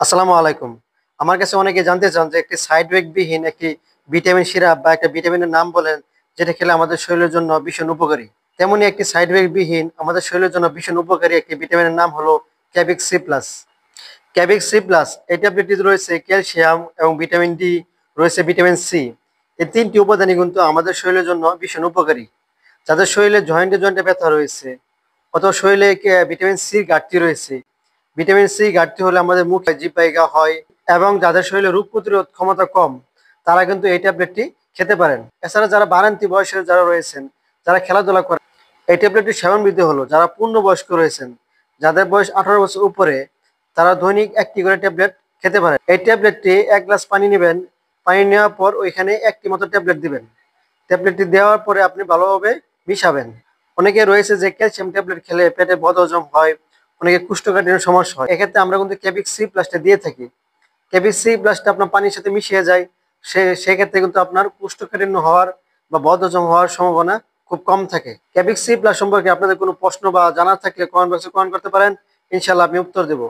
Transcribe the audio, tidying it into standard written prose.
আসসালামু আলাইকুম। আমার কাছে অনেকে জানতে চান যে একটি সাইড ওয়েক বিহীন একটি ভিটামিন সিরাপ বা একটা ভিটামিনের নাম বলেন যেটা খেলে আমাদের শরীরের জন্য ভীষণ উপকারী। তেমনি একটি সাইড ওয়েক বিহীন আমাদের শরীরের জন্য ভীষণ উপকারী একটি ভিটামিনের নাম হলো ক্যাবিক সি প্লাস। ক্যাবিক সি প্লাস এই ট্যাবলেটটিতে রয়েছে ক্যালসিয়াম এবং ভিটামিন ডি, রয়েছে ভিটামিন সি। এই তিনটি উপাদানই কিন্তু আমাদের শরীরের জন্য ভীষণ উপকারী। যাদের শরীরে জয়েন্টে জয়েন্টে ব্যথা রয়েছে অথবা শরীরে ভিটামিন সি ঘাটতি রয়েছে, ভিটামিন সি ঘাটতি হলে আমাদের মুখে জিহ্বাইকা হয়, এবং যাদের শরীরে রোগ প্রতিরোধ ক্ষমতা কম তারা কিন্তু এই ট্যাবলেটটি খেতে পারেন। এছাড়া যারা বাড়ান্তি বয়সের যারা রয়েছেন, যারা খেলাধুলা করেন, এই ট্যাবলেটটি সেবন বিধি হলো যারা পূর্ণবয়স্ক রয়েছেন, যাদের বয়স 18 বছর উপরে, তারা দৈনিক একটি করে ট্যাবলেট খেতে পারেন। এই ট্যাবলেটটি 1 গ্লাস পানি নেবেন, পানি নেওয়ার পর ওইখানে একটি মতো ট্যাবলেট দিবেন। ট্যাবলেটটি দেওয়ার পরে আপনি ভালোভাবে মিশাবেন। অনেকে রয়েছে যে ক্যালসিয়াম ট্যাবলেট খেলে পেটে বদহজম হয়, অনেকে কোষ্ঠকাঠিন্যের সমস্যা হয়, এক্ষেত্রে আমরা কিন্তু ক্যাবিক সি প্লাসটা দিয়ে থাকি। ক্যাবিক সি প্লাসটা আপনার পানির সাথে মিশিয়ে যায়, সেক্ষেত্রে কিন্তু আপনার কোষ্ঠকাঠিন্য হওয়ার বা বদহজম হওয়ার সম্ভাবনা খুব কম থাকে। ক্যাবিক সি প্লাস সম্পর্কে আপনাদের কোনো প্রশ্ন বা জানার থাকলে কমেন্ট বক্সে কমেন্ট করতে পারেন, ইনশাল্লাহ আমি উত্তর দেবো।